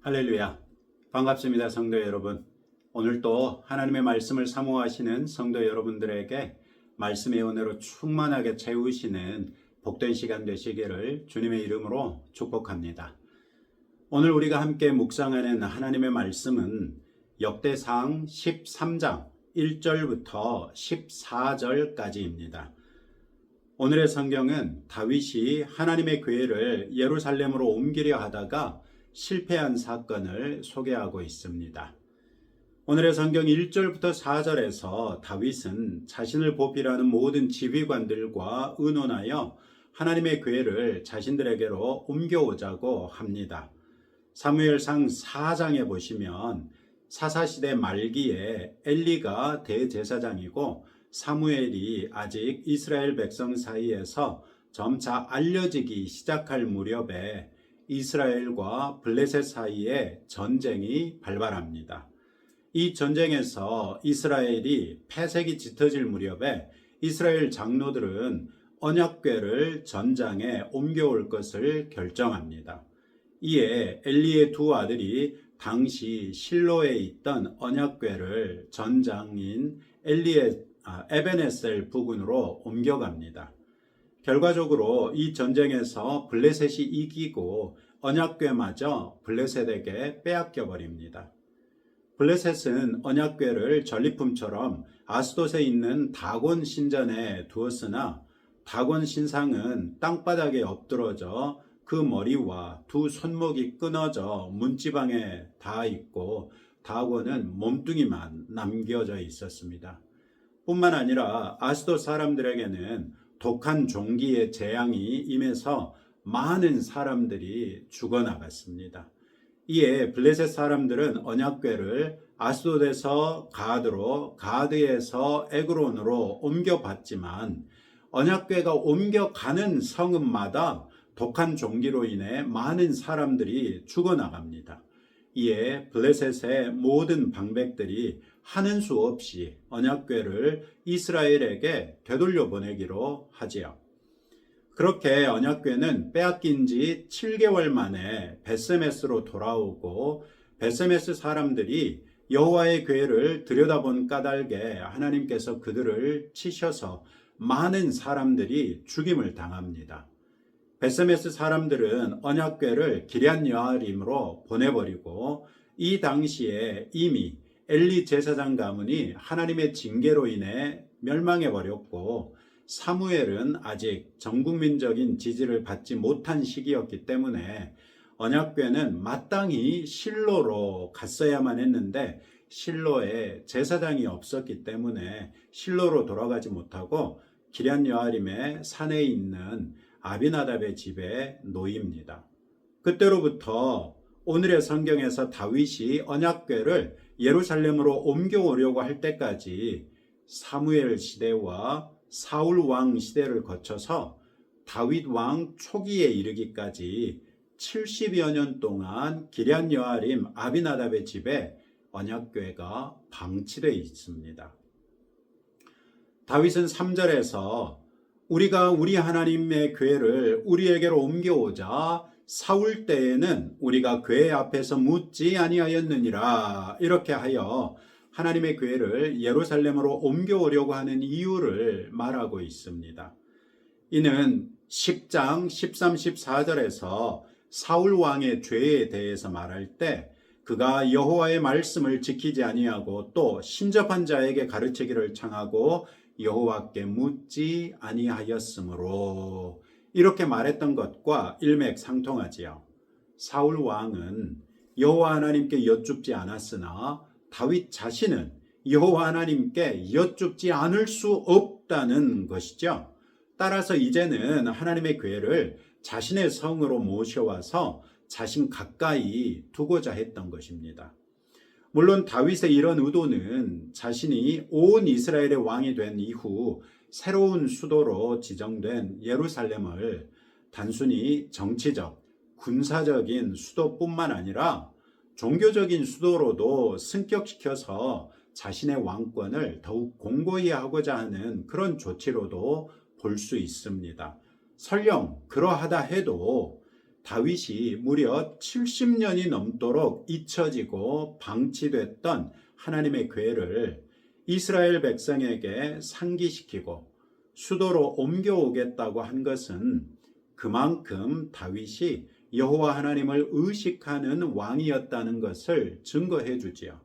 할렐루야. 반갑습니다, 성도 여러분. 오늘도 하나님의 말씀을 사모하시는 성도 여러분들에게 말씀의 은혜로 충만하게 채우시는 복된 시간 되시기를 주님의 이름으로 축복합니다. 오늘 우리가 함께 묵상하는 하나님의 말씀은 역대상 13장 1절부터 14절까지입니다. 오늘의 성경은 다윗이 하나님의 교회를 예루살렘으로 옮기려 하다가 실패한 사건을 소개하고 있습니다. 오늘의 성경 1절부터 4절에서 다윗은 자신을 보필하는 모든 지휘관들과 의논하여 하나님의 교회를 자신들에게로 옮겨오자고 합니다. 사무엘상 4장에 보시면 사사시대 말기에 엘리가 대제사장이고 사무엘이 아직 이스라엘 백성 사이에서 점차 알려지기 시작할 무렵에 이스라엘과 블레셋 사이에 전쟁이 발발합니다. 이 전쟁에서 이스라엘이 패색이 짙어질 무렵에 이스라엘 장로들은 언약궤를 전장에 옮겨올 것을 결정합니다. 이에 엘리의 두 아들이 당시 실로에 있던 언약궤를 전장인 에베네셀 부근으로 옮겨갑니다. 결과적으로 이 전쟁에서 블레셋이 이기고 언약궤마저 블레셋에게 빼앗겨 버립니다. 블레셋은 언약궤를 전리품처럼 아스돗에 있는 다곤 신전에 두었으나 다곤 신상은 땅바닥에 엎드러져 그 머리와 두 손목이 끊어져 문지방에 닿아 있고 다곤은 몸뚱이만 남겨져 있었습니다. 뿐만 아니라 아스돗 사람들에게는 독한 종기의 재앙이 임해서 많은 사람들이 죽어나갔습니다. 이에 블레셋 사람들은 언약궤를 아스돗에서 가드로, 가드에서 에그론으로 옮겨봤지만 언약궤가 옮겨가는 성읍마다 독한 종기로 인해 많은 사람들이 죽어나갑니다. 이에 블레셋의 모든 방백들이 하는 수 없이 언약궤를 이스라엘에게 되돌려 보내기로 하지요. 그렇게 언약궤는 빼앗긴 지 7개월 만에 벳세메스로 돌아오고 벳세메스 사람들이 여호와의 궤를 들여다본 까닭에 하나님께서 그들을 치셔서 많은 사람들이 죽임을 당합니다. 벳세메스 사람들은 언약궤를 기럇 여아림으로 보내버리고 이 당시에 이미 엘리 제사장 가문이 하나님의 징계로 인해 멸망해버렸고 사무엘은 아직 전국민적인 지지를 받지 못한 시기였기 때문에 언약궤는 마땅히 실로로 갔어야만 했는데 실로에 제사장이 없었기 때문에 실로로 돌아가지 못하고 기럇 여아림의 산에 있는 아비나답의 집에 놓입니다. 그때로부터 오늘의 성경에서 다윗이 언약궤를 예루살렘으로 옮겨오려고 할 때까지 사무엘 시대와 사울 왕 시대를 거쳐서 다윗 왕 초기에 이르기까지 70여 년 동안 기럇 여아림 아비나답의 집에 언약궤가 방치되어 있습니다. 다윗은 3절에서 우리가 우리 하나님의 궤를 우리에게로 옮겨오자 사울 때에는 우리가 궤 앞에서 묻지 아니하였느니라 이렇게 하여 하나님의 궤를 예루살렘으로 옮겨오려고 하는 이유를 말하고 있습니다. 이는 10장 13, 14절에서 사울 왕의 죄에 대해서 말할 때 그가 여호와의 말씀을 지키지 아니하고 또 신접한 자에게 가르치기를 청하고 여호와께 묻지 아니하였으므로 이렇게 말했던 것과 일맥상통하지요. 사울 왕은 여호와 하나님께 여쭙지 않았으나 다윗 자신은 여호와 하나님께 여쭙지 않을 수 없다는 것이죠. 따라서 이제는 하나님의 궤를 자신의 성으로 모셔와서 자신 가까이 두고자 했던 것입니다. 물론 다윗의 이런 의도는 자신이 온 이스라엘의 왕이 된 이후 새로운 수도로 지정된 예루살렘을 단순히 정치적, 군사적인 수도뿐만 아니라 종교적인 수도로도 승격시켜서 자신의 왕권을 더욱 공고히 하고자 하는 그런 조치로도 볼 수 있습니다. 설령 그러하다 해도 다윗이 무려 70년이 넘도록 잊혀지고 방치됐던 하나님의 궤를 이스라엘 백성에게 상기시키고 수도로 옮겨오겠다고 한 것은 그만큼 다윗이 여호와 하나님을 의식하는 왕이었다는 것을 증거해 주지요.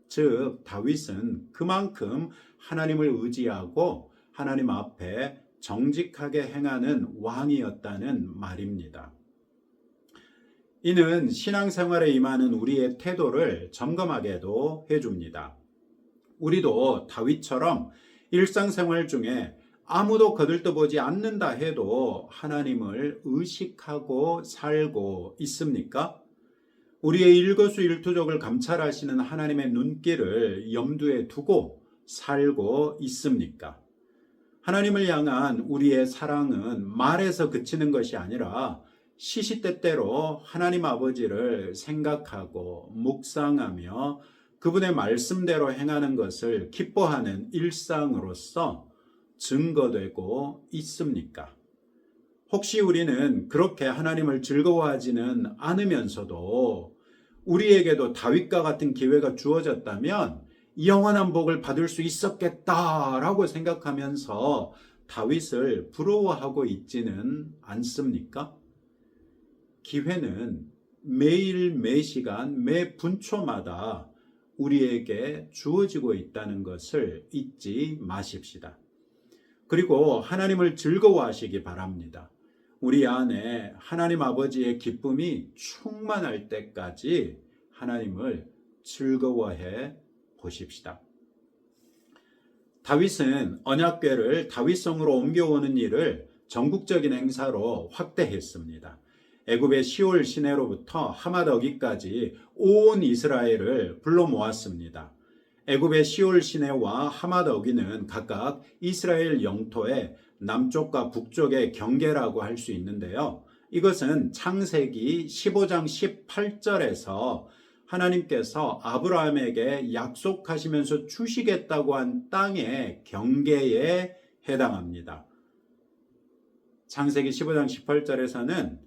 즉 다윗은 그만큼 하나님을 의지하고 하나님 앞에 정직하게 행하는 왕이었다는 말입니다. 이는 신앙생활에 임하는 우리의 태도를 점검하게도 해줍니다. 우리도 다윗처럼 일상생활 중에 아무도 거들떠보지 않는다 해도 하나님을 의식하고 살고 있습니까? 우리의 일거수일투족을 감찰하시는 하나님의 눈길을 염두에 두고 살고 있습니까? 하나님을 향한 우리의 사랑은 말에서 그치는 것이 아니라 시시때때로 하나님 아버지를 생각하고 묵상하며 그분의 말씀대로 행하는 것을 기뻐하는 일상으로서 증거되고 있습니까? 혹시 우리는 그렇게 하나님을 즐거워하지는 않으면서도 우리에게도 다윗과 같은 기회가 주어졌다면 영원한 복을 받을 수 있었겠다라고 생각하면서 다윗을 부러워하고 있지는 않습니까? 기회는 매일 매시간 매 분초마다 우리에게 주어지고 있다는 것을 잊지 마십시다. 그리고 하나님을 즐거워하시기 바랍니다. 우리 안에 하나님 아버지의 기쁨이 충만할 때까지 하나님을 즐거워해 보십시다. 다윗은 언약궤를 다윗성으로 옮겨오는 일을 전국적인 행사로 확대했습니다. 애굽의 시올 시내로부터 하맛 어기까지 온 이스라엘을 불러 모았습니다. 애굽의 시올 시내와 하맛 어기는 각각 이스라엘 영토의 남쪽과 북쪽의 경계라고 할 수 있는데요. 이것은 창세기 15장 18절에서 하나님께서 아브라함에게 약속하시면서 주시겠다고 한 땅의 경계에 해당합니다. 창세기 15장 18절에서는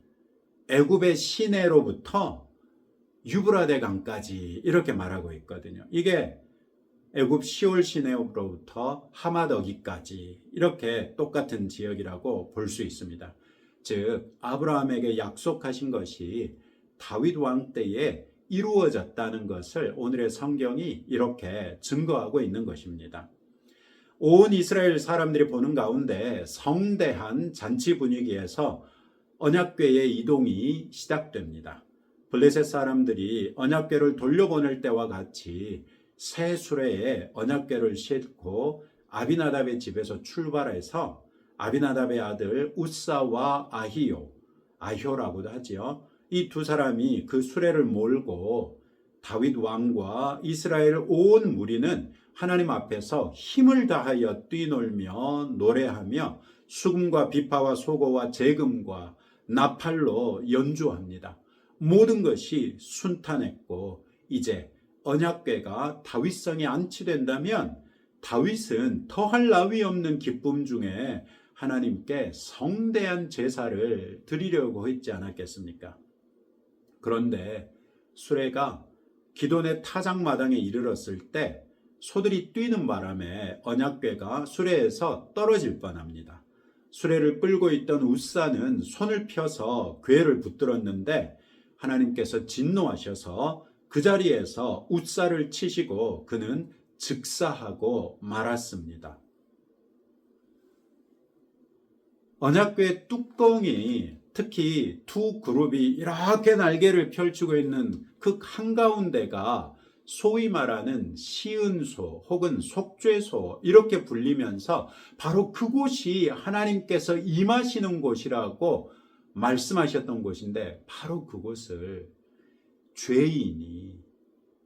애굽의 시내로부터 유브라데 강까지 이렇게 말하고 있거든요. 이게 애굽 시올 시내로부터 하맛 어기까지 이렇게 똑같은 지역이라고 볼 수 있습니다. 즉 아브라함에게 약속하신 것이 다윗 왕 때에 이루어졌다는 것을 오늘의 성경이 이렇게 증거하고 있는 것입니다. 온 이스라엘 사람들이 보는 가운데 성대한 잔치 분위기에서 언약궤의 이동이 시작됩니다. 블레셋 사람들이 언약궤를 돌려보낼 때와 같이 새 수레에 언약궤를 싣고 아비나답의 집에서 출발해서 아비나답의 아들 우사와 아효라고도 하지요. 이 두 사람이 그 수레를 몰고 다윗 왕과 이스라엘 온 무리는 하나님 앞에서 힘을 다하여 뛰놀며 노래하며 수금과 비파와 소고와 재금과 나팔로 연주합니다. 모든 것이 순탄했고 이제 언약궤가 다윗성에 안치된다면 다윗은 더할 나위 없는 기쁨 중에 하나님께 성대한 제사를 드리려고 했지 않았겠습니까? 그런데 수레가 기돈의 타작마당에 이르렀을 때 소들이 뛰는 바람에 언약궤가 수레에서 떨어질 뻔합니다. 수레를 끌고 있던 우사는 손을 펴서 궤를 붙들었는데 하나님께서 진노하셔서 그 자리에서 우사를 치시고 그는 즉사하고 말았습니다. 언약궤 뚜껑이 특히 두 그룹이 이렇게 날개를 펼치고 있는 그 한가운데가 소위 말하는 시은소 혹은 속죄소 이렇게 불리면서 바로 그곳이 하나님께서 임하시는 곳이라고 말씀하셨던 곳인데 바로 그곳을 죄인이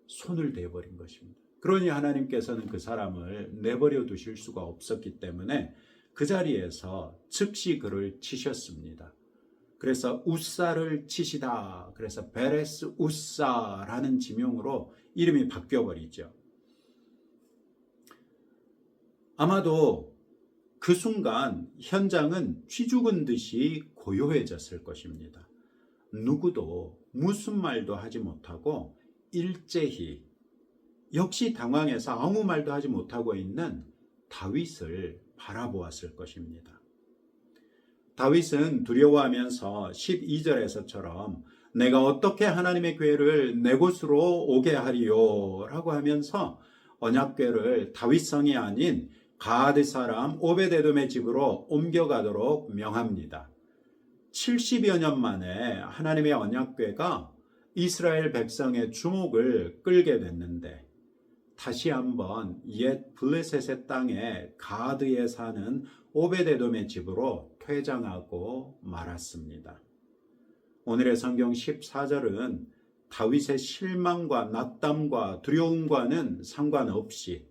손을 대버린 것입니다. 그러니 하나님께서는 그 사람을 내버려 두실 수가 없었기 때문에 그 자리에서 즉시 그를 치셨습니다. 그래서 우사를 치시다. 그래서 베레스 우사라는 지명으로 이름이 바뀌어버리죠. 아마도 그 순간 현장은 쥐 죽은 듯이 고요해졌을 것입니다. 누구도 무슨 말도 하지 못하고 일제히 역시 당황해서 아무 말도 하지 못하고 있는 다윗을 바라보았을 것입니다. 다윗은 두려워하면서 12절에서처럼 내가 어떻게 하나님의 궤를 내 곳으로 오게 하리요 라고 하면서 언약궤를 다윗성이 아닌 가드 사람 오베데돔의 집으로 옮겨가도록 명합니다. 70여 년 만에 하나님의 언약궤가 이스라엘 백성의 주목을 끌게 됐는데 다시 한번 옛 블레셋의 땅에 가드에 사는 오베데돔의 집으로 퇴장하고 말았습니다. 오늘의 성경 14절은 다윗의 실망과 낙담과 두려움과는 상관없이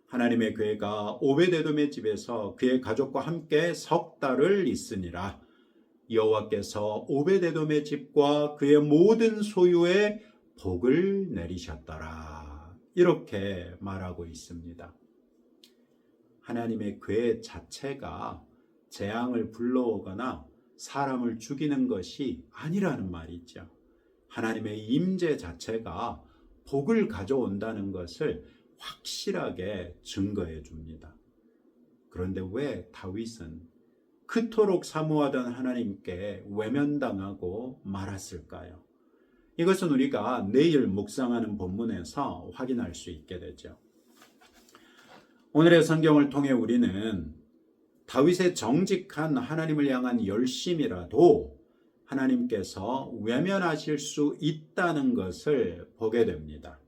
하나님의 궤가 오베데돔의 집에서 그의 가족과 함께 석 달을 있으니라. 여호와께서 오베데돔의 집과 그의 모든 소유에 복을 내리셨더라. 이렇게 말하고 있습니다. 하나님의 궤 자체가 재앙을 불러오거나 사람을 죽이는 것이 아니라는 말이죠. 하나님의 임재 자체가 복을 가져온다는 것을 확실하게 증거해 줍니다. 그런데 왜 다윗은 그토록 사모하던 하나님께 외면당하고 말았을까요? 이것은 우리가 내일 묵상하는 본문에서 확인할 수 있게 되죠. 오늘의 성경을 통해 우리는 다윗의 정직한 하나님을 향한 열심이라도 하나님께서 외면하실 수 있다는 것을 보게 됩니다.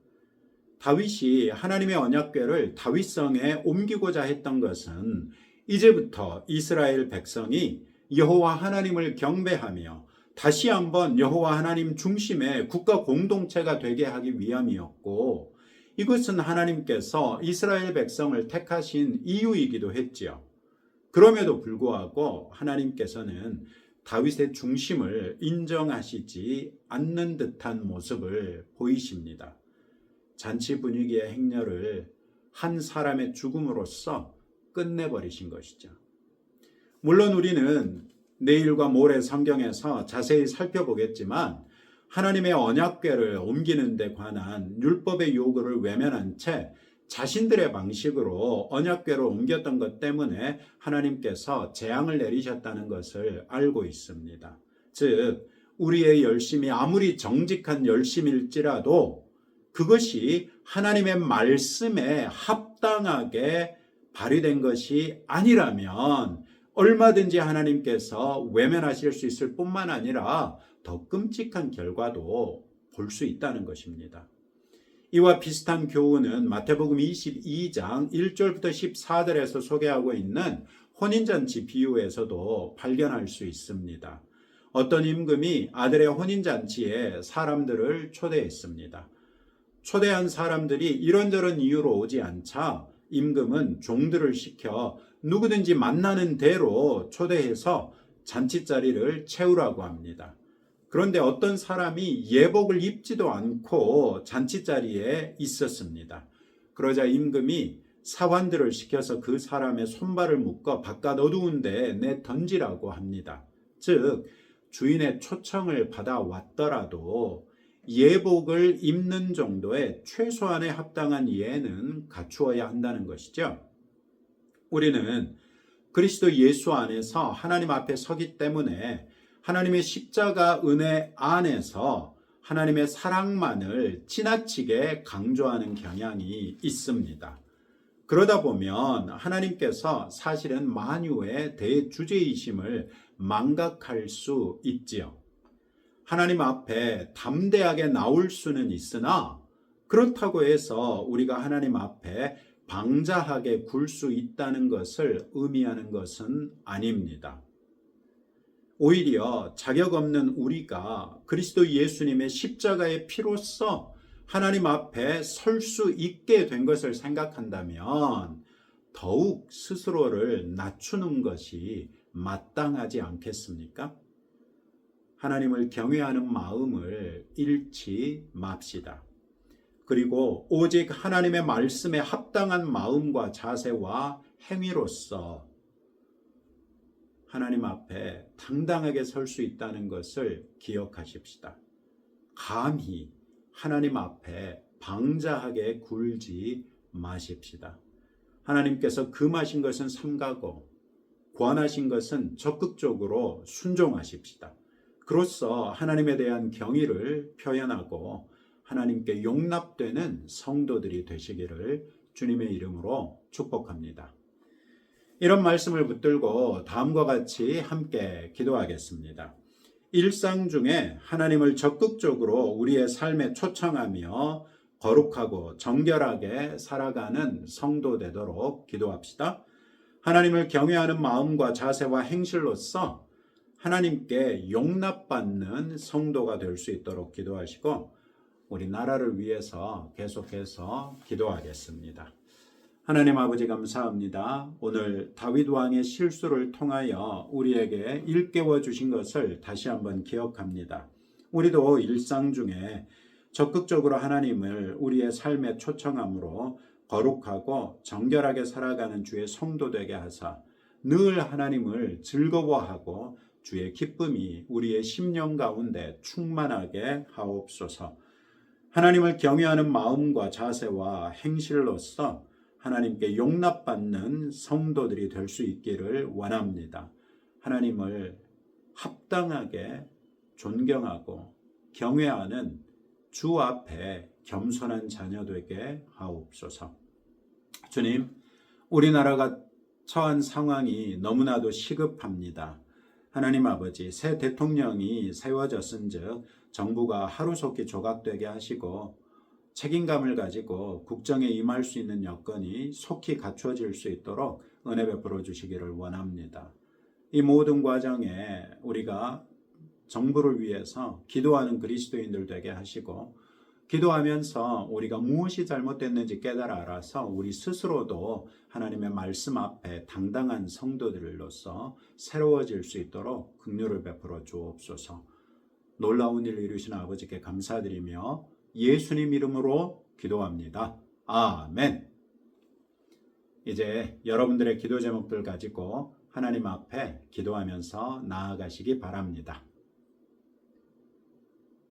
다윗이 하나님의 언약궤를 다윗성에 옮기고자 했던 것은 이제부터 이스라엘 백성이 여호와 하나님을 경배하며 다시 한번 여호와 하나님 중심의 국가 공동체가 되게 하기 위함이었고, 이것은 하나님께서 이스라엘 백성을 택하신 이유이기도 했지요. 그럼에도 불구하고 하나님께서는 다윗의 중심을 인정하시지 않는 듯한 모습을 보이십니다. 잔치 분위기의 행렬을 한 사람의 죽음으로써 끝내버리신 것이죠. 물론 우리는 내일과 모레 성경에서 자세히 살펴보겠지만 하나님의 언약궤를 옮기는 데 관한 율법의 요구를 외면한 채 자신들의 방식으로 언약궤를 옮겼던 것 때문에 하나님께서 재앙을 내리셨다는 것을 알고 있습니다. 즉 우리의 열심이 아무리 정직한 열심일지라도 그것이 하나님의 말씀에 합당하게 발휘된 것이 아니라면 얼마든지 하나님께서 외면하실 수 있을 뿐만 아니라 더 끔찍한 결과도 볼 수 있다는 것입니다. 이와 비슷한 교훈은 마태복음 22장 1절부터 14절에서 소개하고 있는 혼인잔치 비유에서도 발견할 수 있습니다. 어떤 임금이 아들의 혼인잔치에 사람들을 초대했습니다. 초대한 사람들이 이런저런 이유로 오지 않자 임금은 종들을 시켜 누구든지 만나는 대로 초대해서 잔치자리를 채우라고 합니다. 그런데 어떤 사람이 예복을 입지도 않고 잔치자리에 있었습니다. 그러자 임금이 사관들을 시켜서 그 사람의 손발을 묶어 바깥 어두운 데에 내 던지라고 합니다. 즉 주인의 초청을 받아 왔더라도 예복을 입는 정도의 최소한에 합당한 예는 갖추어야 한다는 것이죠. 우리는 그리스도 예수 안에서 하나님 앞에 서기 때문에 하나님의 십자가 은혜 안에서 하나님의 사랑만을 지나치게 강조하는 경향이 있습니다. 그러다 보면 하나님께서 사실은 만유의 대주제이심을 망각할 수 있지요. 하나님 앞에 담대하게 나올 수는 있으나 그렇다고 해서 우리가 하나님 앞에 방자하게 굴 수 있다는 것을 의미하는 것은 아닙니다. 오히려 자격 없는 우리가 그리스도 예수님의 십자가의 피로써 하나님 앞에 설 수 있게 된 것을 생각한다면 더욱 스스로를 낮추는 것이 마땅하지 않겠습니까? 하나님을 경외하는 마음을 잃지 맙시다. 그리고 오직 하나님의 말씀에 합당한 마음과 자세와 행위로서 하나님 앞에 당당하게 설 수 있다는 것을 기억하십시다. 감히 하나님 앞에 방자하게 굴지 마십시다. 하나님께서 금하신 것은 삼가고 권하신 것은 적극적으로 순종하십시다. 그로써 하나님에 대한 경의를 표현하고 하나님께 용납되는 성도들이 되시기를 주님의 이름으로 축복합니다. 이런 말씀을 붙들고 다음과 같이 함께 기도하겠습니다. 일상 중에 하나님을 적극적으로 우리의 삶에 초청하며 거룩하고 정결하게 살아가는 성도 되도록 기도합시다. 하나님을 경외하는 마음과 자세와 행실로서 하나님께 용납받는 성도가 될 수 있도록 기도하시고 우리 나라를 위해서 계속해서 기도하겠습니다. 하나님 아버지 감사합니다. 오늘 다윗 왕의 실수를 통하여 우리에게 일깨워 주신 것을 다시 한번 기억합니다. 우리도 일상 중에 적극적으로 하나님을 우리의 삶에 초청함으로 거룩하고 정결하게 살아가는 주의 성도 되게 하사 늘 하나님을 즐거워하고 주의 기쁨이 우리의 심령 가운데 충만하게 하옵소서. 하나님을 경외하는 마음과 자세와 행실로서 하나님께 용납받는 성도들이 될 수 있기를 원합니다. 하나님을 합당하게 존경하고 경외하는 주 앞에 겸손한 자녀 되게 하옵소서. 주님, 우리나라가 처한 상황이 너무나도 시급합니다. 하나님 아버지, 새 대통령이 세워졌은즉 정부가 하루속히 조각되게 하시고 책임감을 가지고 국정에 임할 수 있는 여건이 속히 갖춰질 수 있도록 은혜 베풀어 주시기를 원합니다. 이 모든 과정에 우리가 정부를 위해서 기도하는 그리스도인들 되게 하시고 기도하면서 우리가 무엇이 잘못됐는지 깨달아 알아서 우리 스스로도 하나님의 말씀 앞에 당당한 성도들로서 새로워질 수 있도록 긍휼을 베풀어 주옵소서. 놀라운 일을 이루신 아버지께 감사드리며 예수님 이름으로 기도합니다. 아멘. 이제 여러분들의 기도 제목들 가지고 하나님 앞에 기도하면서 나아가시기 바랍니다.